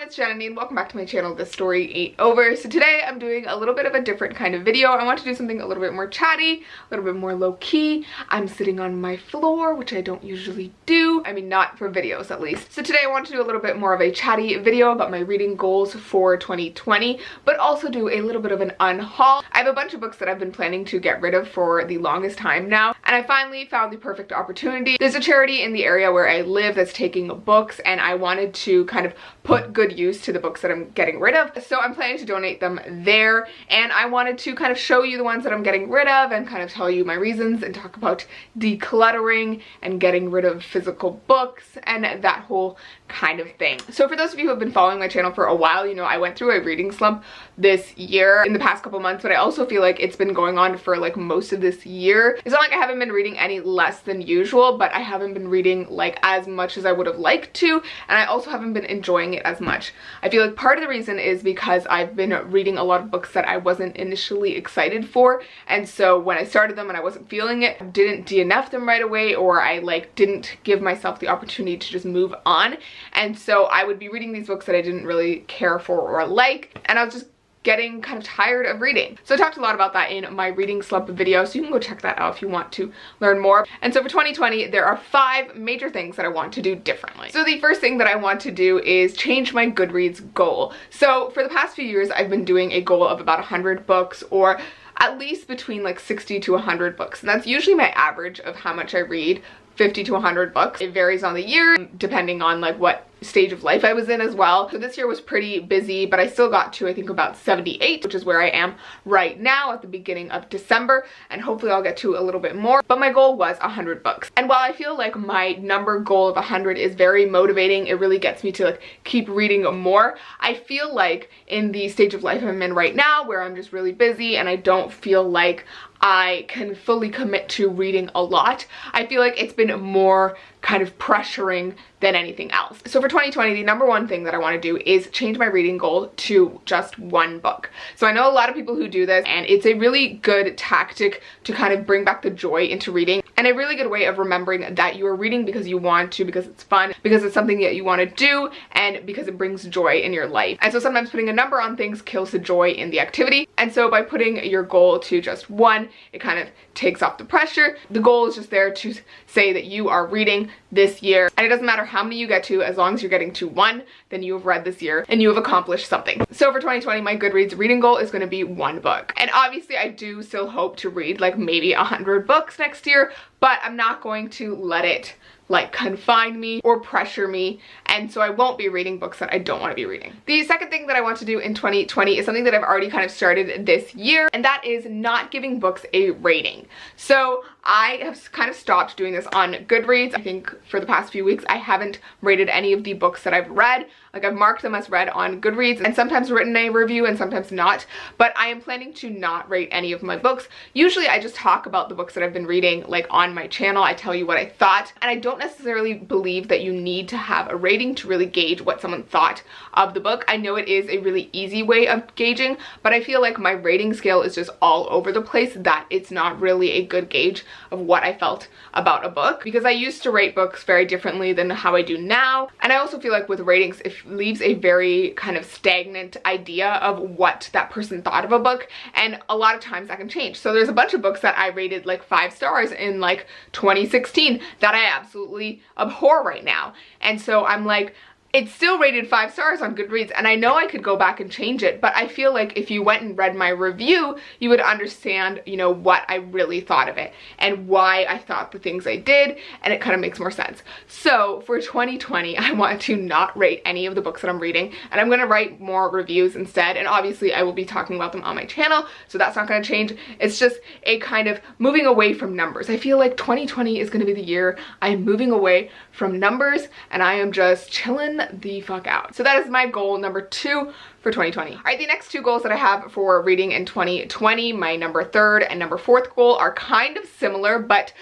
it's Jananie and welcome back to my channel, This Story Ain't Over. So today I'm doing a little bit of a different kind of video. I want to do something a little bit more chatty, a little bit more low-key. I'm sitting on my floor, which I don't usually do. I mean, not for videos at least. So today I want to do a little bit more of a chatty video about my reading goals for 2020, but also do a little bit of an unhaul. I have a bunch of books that I've been planning to get rid of for the longest time now, and I finally found the perfect opportunity. There's a charity in the area where I live that's taking books, and I wanted to kind of put good use to the books that I'm getting rid of. So I'm planning to donate them there, and I wanted to kind of show you the ones that I'm getting rid of and kind of tell you my reasons and talk about decluttering and getting rid of physical books and that whole kind of thing. So for those of you who have been following my channel for a while, you know I went through a reading slump this year in the past couple months, but I also feel like it's been going on for like most of this year. It's not like I haven't been reading any less than usual, but I haven't been reading like as much as I would have liked to, and I also haven't been enjoying it as much. I feel like part of the reason is because I've been reading a lot of books that I wasn't initially excited for, and so when I started them and I wasn't feeling it, I didn't DNF them right away, or I like didn't give myself the opportunity to just move on. And so I would be reading these books that I didn't really care for or like, and I was just getting kind of tired of reading. So I talked a lot about that in my reading slump video, so you can go check that out if you want to learn more. And so for 2020, there are 5 major things that I want to do differently. So the first thing that I want to do is change my Goodreads goal. So for the past few years, I've been doing a goal of about 100 books, or at least between like 60 to 100 books. And that's usually my average of how much I read. 50 to 100 books. It varies on the year, depending on like what stage of life I was in as well. So this year was pretty busy, but I still got to, I think, about 78, which is where I am right now at the beginning of December, and hopefully I'll get to a little bit more. But my goal was 100 books. And while I feel like my number goal of 100 is very motivating, it really gets me to like keep reading more, I feel like in the stage of life I'm in right now, where I'm just really busy and I don't feel like I can fully commit to reading a lot, I feel like it's been more kind of pressuring than anything else. So for 2020, the number one thing that I want to do is change my reading goal to just 1 book. So I know a lot of people who do this, and it's a really good tactic to kind of bring back the joy into reading, and a really good way of remembering that you are reading because you want to, because it's fun, because it's something that you want to do, and because it brings joy in your life. And so sometimes putting a number on things kills the joy in the activity, and so by putting your goal to just 1, it kind of takes off the pressure. The goal is just there to say that you are reading this year, and it doesn't matter how many you get to, as long as you're getting to 1, then you have read this year and you have accomplished something. So for 2020, my Goodreads reading goal is going to be 1 book. And obviously I do still hope to read like maybe 100 books next year, but I'm not going to let it like confine me or pressure me, and so I won't be reading books that I don't want to be reading. The second thing that I want to do in 2020 is something that I've already kind of started this year, and that is not giving books a rating. So I have kind of stopped doing this on Goodreads. I think for the past few weeks I haven't rated any of the books that I've read. Like, I've marked them as read on Goodreads and sometimes written a review and sometimes not, but I am planning to not rate any of my books. Usually I just talk about the books that I've been reading like on my channel. I tell you what I thought, and I don't necessarily believe that you need to have a rating to really gauge what someone thought of the book. I know it is a really easy way of gauging, but I feel like my rating scale is just all over the place, that it's not really a good gauge of what I felt about a book, because I used to rate books very differently than how I do now. And I also feel like with ratings, it leaves a very kind of stagnant idea of what that person thought of a book, and a lot of times that can change. So there's a bunch of books that I rated like 5 stars in like 2016 that I absolutely abhor right now, and so I'm like, it's still rated 5 stars on Goodreads, and I know I could go back and change it, but I feel like if you went and read my review, you would understand, you know, what I really thought of it and why I thought the things I did, and it kind of makes more sense. So for 2020, I want to not rate any of the books that I'm reading, and I'm going to write more reviews instead, and obviously I will be talking about them on my channel, so that's not going to change. It's just a kind of moving away from numbers. I feel like 2020 is going to be the year I am moving away from numbers, and I am just chilling the fuck out. So that is my goal number 2 for 2020. All right, the next 2 goals that I have for reading in 2020, my number 3rd and number 4th goal, are kind of similar, but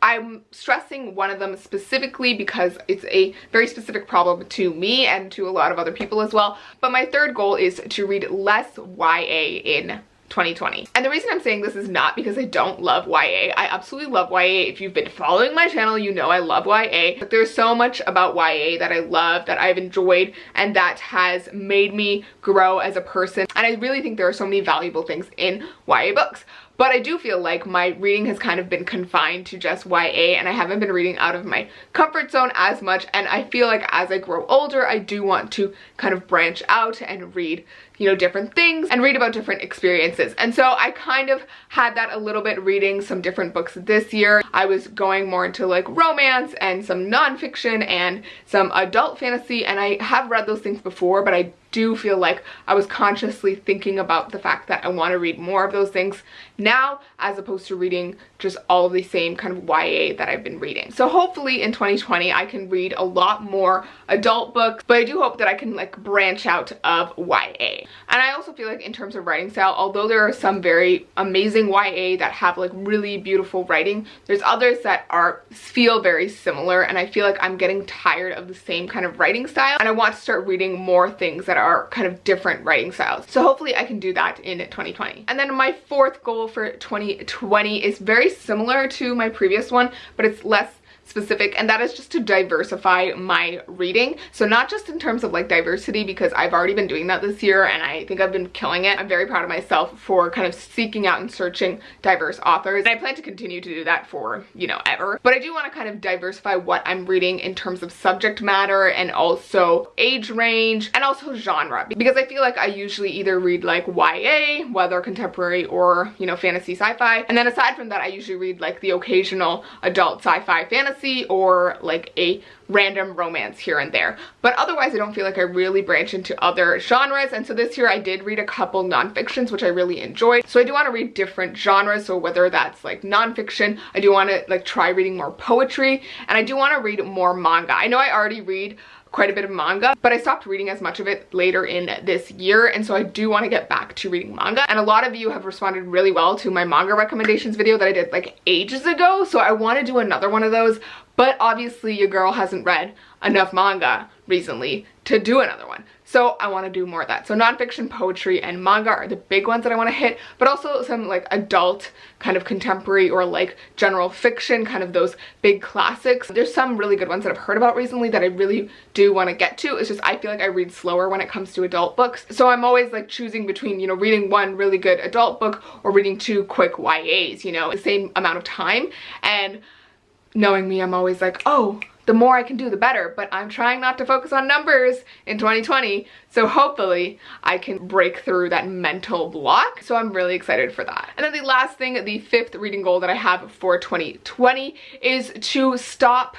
I'm stressing one of them specifically because it's a very specific problem to me and to a lot of other people as well. But my 3rd goal is to read less YA in 2020. And the reason I'm saying this is not because I don't love YA. I absolutely love YA. If you've been following my channel, you know I love YA. But there's so much about YA that I love, that I've enjoyed, and that has made me grow as a person. And I really think there are so many valuable things in YA books. But I do feel like my reading has kind of been confined to just YA, and I haven't been reading out of my comfort zone as much. And I feel like as I grow older, I do want to kind of branch out and read, you know, different things and read about different experiences. And so I kind of had that a little bit reading some different books this year. I was going more into like romance and some nonfiction and some adult fantasy, and I have read those things before, but I do feel like I was consciously thinking about the fact that I want to read more of those things now, as opposed to reading just all of the same kind of YA that I've been reading. So hopefully in 2020 I can read a lot more adult books, but I do hope that I can like branch out of YA. And I also feel like in terms of writing style, although there are some very amazing YA that have like really beautiful writing, there's others that feel very similar, and I feel like I'm getting tired of the same kind of writing style, and I want to start reading more things that are kind of different writing styles. So hopefully I can do that in 2020. And then my fourth goal for 2020 is very similar to my previous one, but it's less specific, and that is just to diversify my reading. So not just in terms of like diversity, because I've already been doing that this year and I think I've been killing it. I'm very proud of myself for kind of seeking out and searching diverse authors, and I plan to continue to do that for, you know, ever. But I do want to kind of diversify what I'm reading in terms of subject matter and also age range and also genre, because I feel like I usually either read like YA, whether contemporary or, you know, fantasy sci-fi, and then aside from that I usually read like the occasional adult sci-fi fantasy or like a random romance here and there. But otherwise I don't feel like I really branch into other genres. And so this year I did read a couple nonfictions which I really enjoyed. So I do want to read different genres. So whether that's like nonfiction, I do want to like try reading more poetry, and I do want to read more manga. I know I already read quite a bit of manga, but I stopped reading as much of it later in this year, and so I do want to get back to reading manga. And a lot of you have responded really well to my manga recommendations video that I did like ages ago, so I want to do another one of those, but obviously your girl hasn't read enough manga recently to do another one. So I want to do more of that. So nonfiction, poetry, and manga are the big ones that I want to hit, but also some like adult kind of contemporary or like general fiction, kind of those big classics. There's some really good ones that I've heard about recently that I really do want to get to. It's just I feel like I read slower when it comes to adult books. So I'm always like choosing between, you know, reading one really good adult book or reading two quick YAs, you know, the same amount of time. And knowing me, I'm always like, oh, the more I can do, the better. But I'm trying not to focus on numbers in 2020. So hopefully I can break through that mental block. So I'm really excited for that. And then the last thing, the fifth reading goal that I have for 2020 is to stop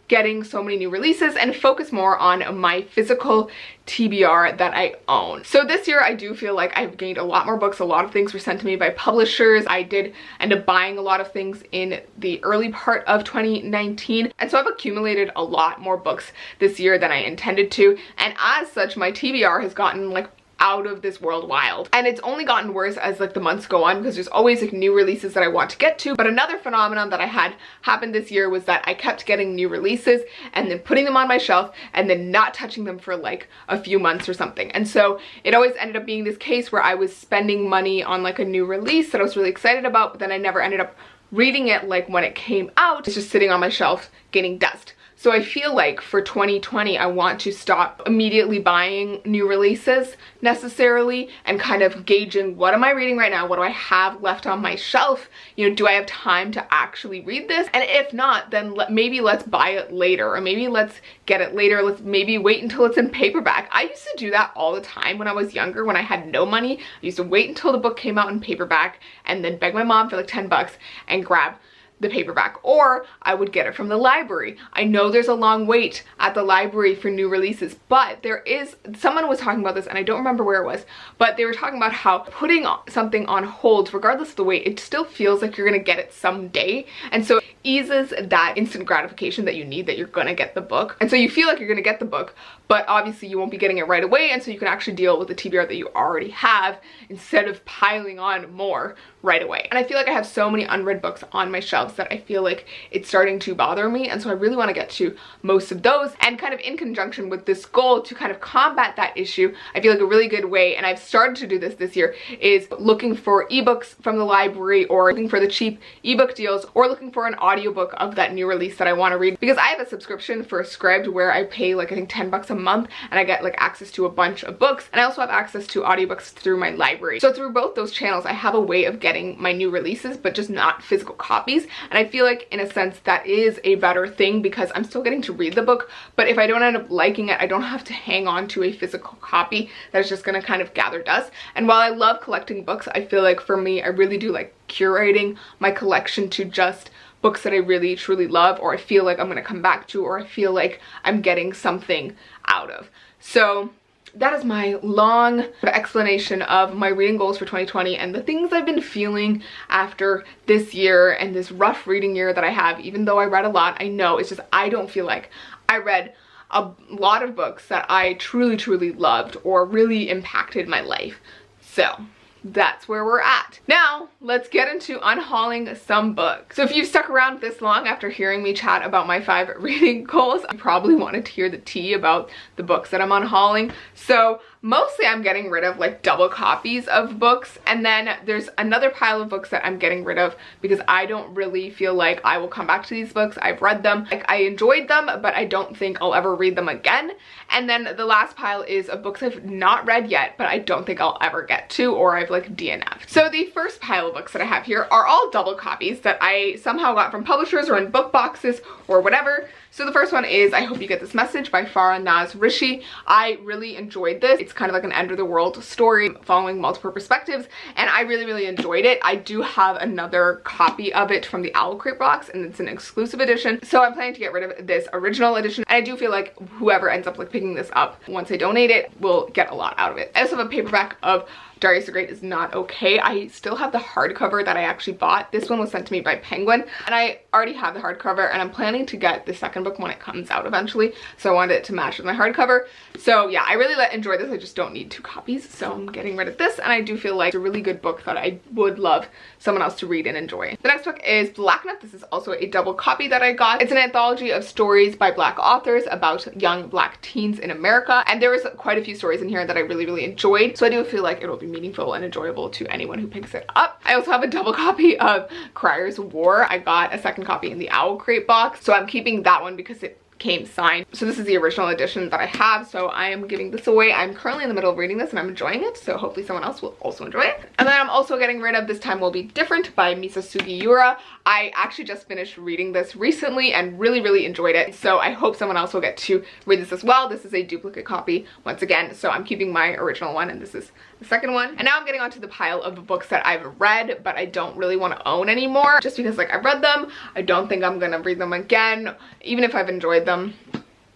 getting so many new releases and focus more on my physical TBR that I own. So this year I do feel like I've gained a lot more books. A lot of things were sent to me by publishers. I did end up buying a lot of things in the early part of 2019, and so I've accumulated a lot more books this year than I intended to, and as such my TBR has gotten like out of this world wild. And it's only gotten worse as like the months go on, because there's always like new releases that I want to get to. But another phenomenon that I had happen this year was that I kept getting new releases and then putting them on my shelf and then not touching them for like a few months or something. And so it always ended up being this case where I was spending money on like a new release that I was really excited about, but then I never ended up reading it like when it came out. It's just sitting on my shelf getting dust. So I feel like for 2020, I want to stop immediately buying new releases necessarily and kind of gauging, what am I reading right now? What do I have left on my shelf? You know, do I have time to actually read this? And if not, then maybe let's buy it later, or maybe let's get it later. Let's maybe wait until it's in paperback. I used to do that all the time when I was younger, when I had no money. I used to wait until the book came out in paperback and then beg my mom for like 10 bucks and grab the paperback, or I would get it from the library. I know there's a long wait at the library for new releases, but there is, someone was talking about this and I don't remember where it was, but they were talking about how putting something on hold, regardless of the wait, it still feels like you're gonna get it someday. And so it eases that instant gratification that you need, that you're gonna get the book. And so you feel like you're gonna get the book, but obviously you won't be getting it right away, and so you can actually deal with the TBR that you already have instead of piling on more right away. And I feel like I have so many unread books on my shelves that I feel like it's starting to bother me, and so I really want to get to most of those. And kind of in conjunction with this goal to kind of combat that issue, I feel like a really good way, and I've started to do this year, is looking for ebooks from the library, or looking for the cheap ebook deals, or looking for an audiobook of that new release that I want to read. Because I have a subscription for Scribd where I pay like I think 10 bucks a month, and I get like access to a bunch of books, and I also have access to audiobooks through my library. So through both those channels I have a way of getting my new releases, but just not physical copies. And I feel like in a sense that is a better thing, because I'm still getting to read the book, but if I don't end up liking it, I don't have to hang on to a physical copy that's just gonna kind of gather dust. And while I love collecting books, I feel like for me, I really do like curating my collection to just books that I really truly love, or I feel like I'm gonna come back to, or I feel like I'm getting something out of. So that is my long explanation of my reading goals for 2020 and the things I've been feeling after this year and this rough reading year that I have. Even though I read a lot, I know it's just I don't feel like I read a lot of books that I truly loved or really impacted my life. So that's where we're at. Now, let's get into unhauling some books. So if you've stuck around this long after hearing me chat about my 5 reading goals, you probably wanted to hear the tea about the books that I'm unhauling. So mostly I'm getting rid of like double copies of books, and then there's another pile of books that I'm getting rid of because I don't really feel like I will come back to these books. I've read them, like I enjoyed them, but I don't think I'll ever read them again. And then the last pile is of books I've not read yet, but I don't think I'll ever get to, or I've like DNF'd. So the first pile of books that I have here are all double copies that I somehow got from publishers or in book boxes or whatever. So the first one is I Hope You Get This Message by Farah Naz Rishi. I really enjoyed this. It's kind of like an end of the world story following multiple perspectives, and I really enjoyed it. I do have another copy of it from the Owl Crate box, and it's an exclusive edition. So I'm planning to get rid of this original edition, and I do feel like whoever ends up like picking this up once I donate it will get a lot out of it. I also have a paperback of Darius the Great Is Not Okay. I still have the hardcover that I actually bought. This one was sent to me by Penguin, and I already have the hardcover, and I'm planning to get the second book when it comes out eventually, so I wanted it to match with my hardcover. So yeah, I really enjoy this. I just don't need 2 copies, so I'm getting rid of this, and I do feel like it's a really good book that I would love someone else to read and enjoy. The next book is Black Enough. This is also a double copy that I got. It's an anthology of stories by Black authors about young Black teens in America, and there was quite a few stories in here that I really enjoyed, so I do feel like it'll be meaningful and enjoyable to anyone who picks it up. I also have a double copy of Crier's War. I got a second copy in the Owl Crate box, so I'm keeping that one because it came signed. So this is the original edition that I have, so I am giving this away. I'm currently in the middle of reading this and I'm enjoying it, so hopefully someone else will also enjoy it. And then I'm also getting rid of This Time Will Be Different by Misa Sugiura. I actually just finished reading this recently and really enjoyed it, so I hope someone else will get to read this as well. This is a duplicate copy once again, so I'm keeping my original one, and this is the second one. And now I'm getting onto the pile of books that I've read but I don't really want to own anymore, just because like I've read them, I don't think I'm gonna read them again, even if I've enjoyed them.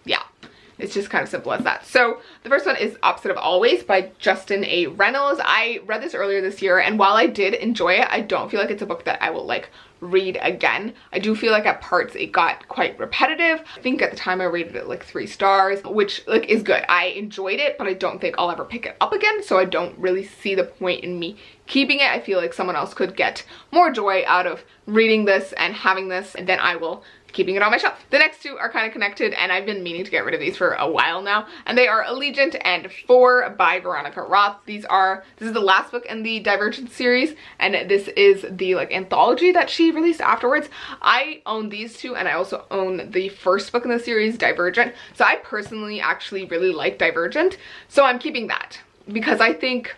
Yeah, it's just kind of simple as that. So the first one is Opposite of Always by Justin A. Reynolds. I read this earlier this year, and while I did enjoy it, I don't feel like it's a book that I will like read again. I do feel like at parts it got quite repetitive. I think at the time I rated it like 3 stars, which like is good. I enjoyed it, but I don't think I'll ever pick it up again, so I don't really see the point in me keeping it. I feel like someone else could get more joy out of reading this and having this, and then I will keeping it on my shelf. The next 2 are kind of connected, and I've been meaning to get rid of these for a while now, and they are Allegiant and 4 by Veronica Roth. This is the last book in the Divergent series, and this is the like anthology that she released afterwards. I own these 2, and I also own the first book in the series, Divergent. So I personally actually really like Divergent, so I'm keeping that because I think,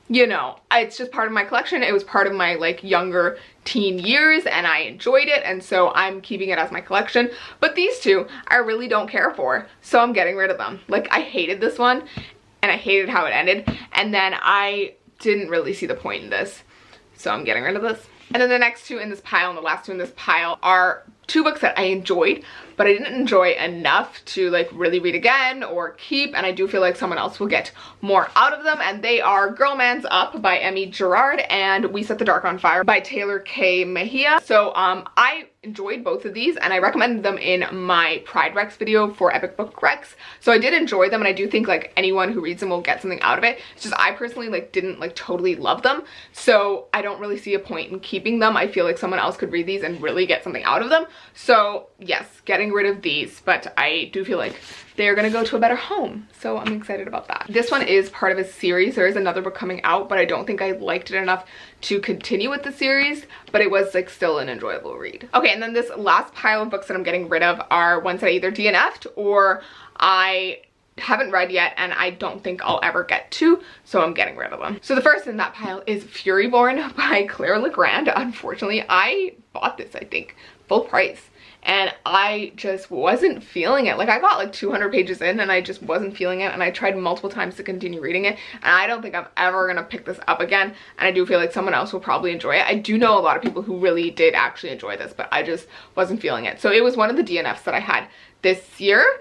you know, it's just part of my collection. It was part of my like younger teen years and I enjoyed it, and so I'm keeping it as my collection. But these 2 I really don't care for, so I'm getting rid of them. Like I hated this one and I hated how it ended, and then I didn't really see the point in this, so I'm getting rid of this. And then the next 2 in this pile and the last 2 in this pile are 2 books that I enjoyed, but I didn't enjoy enough to like really read again or keep, and I do feel like someone else will get more out of them, and they are Girl Man's Up by Emmy Gerard and We Set the Dark on Fire by Taylor K. Mejia. So I enjoyed both of these, and I recommended them in my Pride Recs video for Epic Book Recs. So I did enjoy them, and I do think like anyone who reads them will get something out of it. It's just I personally like didn't like totally love them, so I don't really see a point in keeping them. I feel like someone else could read these and really get something out of them. So yes, getting rid of these, but I do feel like they're gonna go to a better home, so I'm excited about that. This one is part of a series. There is another book coming out, but I don't think I liked it enough to continue with the series, but it was like still an enjoyable read. Okay, and then this last pile of books that I'm getting rid of are ones that I either DNF'd or I haven't read yet and I don't think I'll ever get to, so I'm getting rid of them. So the first in that pile is Furyborn by Claire Legrand. Unfortunately, I bought this, I think, full price, and I just wasn't feeling it. Like I got like 200 pages in and I just wasn't feeling it, and I tried multiple times to continue reading it, and I don't think I'm ever gonna pick this up again, and I do feel like someone else will probably enjoy it. I do know a lot of people who really did actually enjoy this, but I just wasn't feeling it. So it was one of the DNFs that I had this year,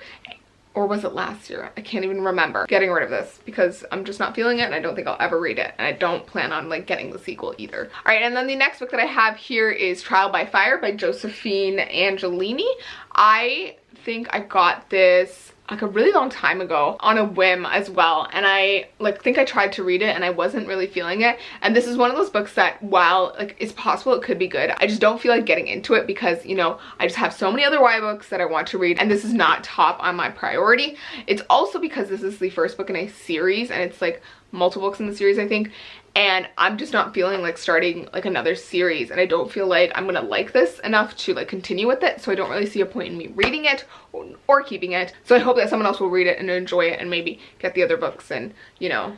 or was it last year? I can't even remember. Getting rid of this because I'm just not feeling it, and I don't think I'll ever read it, and I don't plan on like getting the sequel either. All right, and then the next book that I have here is Trial by Fire by Josephine Angelini. I think I got this like a really long time ago on a whim as well, and I like think I tried to read it and I wasn't really feeling it. And this is one of those books that, while like it's possible it could be good, I just don't feel like getting into it because, you know, I just have so many other YA books that I want to read, and this is not top on my priority. It's also because this is the first book in a series, and it's like multiple books in the series, I think, and I'm just not feeling like starting like another series, and I don't feel like I'm gonna like this enough to like continue with it, so I don't really see a point in me reading it or keeping it. So I hope that someone else will read it and enjoy it and maybe get the other books and, you know,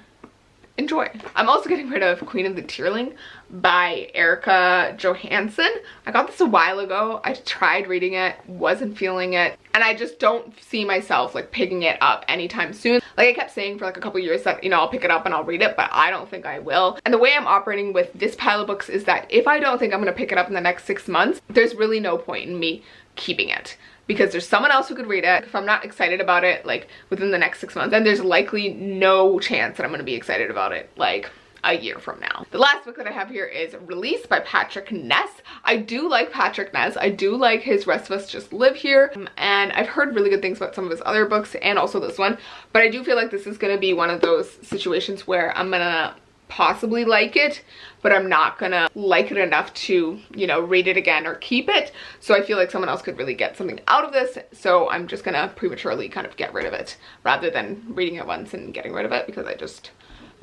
enjoy. I'm also getting rid of Queen of the Tearling by Erica Johansson. I got this a while ago. I tried reading it, wasn't feeling it, and I just don't see myself like picking it up anytime soon. Like I kept saying for like a couple years that, you know, I'll pick it up and I'll read it, but I don't think I will. And the way I'm operating with this pile of books is that if I don't think I'm gonna pick it up in the next 6 months, there's really no point in me keeping it, because there's someone else who could read it. If I'm not excited about it like within the next 6 months, then there's likely no chance that I'm gonna be excited about it like a year from now. The last book that I have here is Release by Patrick Ness. I do like Patrick Ness. I do like his Rest of Us Just Live Here, and I've heard really good things about some of his other books and also this one, but I do feel like this is gonna be one of those situations where I'm gonna possibly like it, but I'm not gonna like it enough to, you know, read it again or keep it. So I feel like someone else could really get something out of this, so I'm just gonna prematurely kind of get rid of it rather than reading it once and getting rid of it, because I just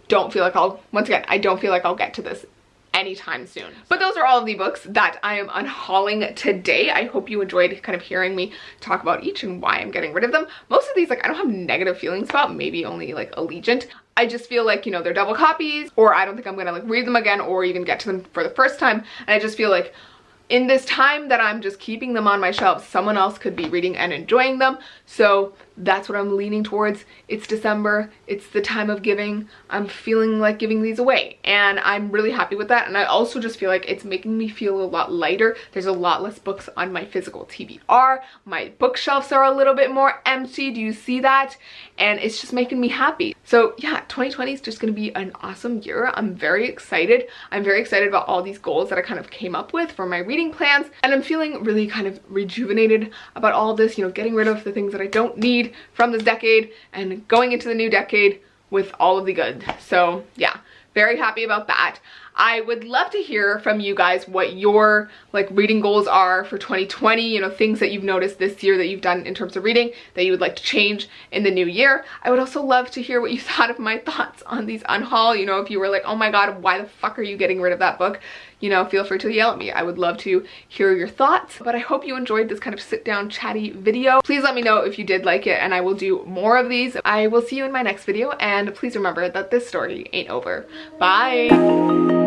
don't feel like once again, I don't feel like I'll get to this anytime soon. But those are all of the books that I am unhauling today. I hope you enjoyed kind of hearing me talk about each and why I'm getting rid of them. Most of these, like, I don't have negative feelings about, maybe only like Allegiant. I just feel like, you know, they're double copies, or I don't think I'm gonna like read them again or even get to them for the first time. And I just feel like in this time that I'm just keeping them on my shelf, someone else could be reading and enjoying them. So that's what I'm leaning towards. It's December, it's the time of giving. I'm feeling like giving these away, and I'm really happy with that. And I also just feel like it's making me feel a lot lighter. There's a lot less books on my physical TBR. My bookshelves are a little bit more empty. Do you see that? And it's just making me happy. So yeah, 2020 is just gonna be an awesome year. I'm very excited. I'm very excited about all these goals that I kind of came up with for my reading plans, and I'm feeling really kind of rejuvenated about all of this, you know, getting rid of the things that I don't need from this decade and going into the new decade with all of the good. So yeah, very happy about that. I would love to hear from you guys what your like reading goals are for 2020, you know, things that you've noticed this year that you've done in terms of reading that you would like to change in the new year. I would also love to hear what you thought of my thoughts on these unhaul. You know, if you were like, oh my god, why the fuck are you getting rid of that book? You know, feel free to yell at me. I would love to hear your thoughts. But I hope you enjoyed this kind of sit down chatty video. Please let me know if you did like it, and I will do more of these. I will see you in my next video, and please remember that this story ain't over. Bye.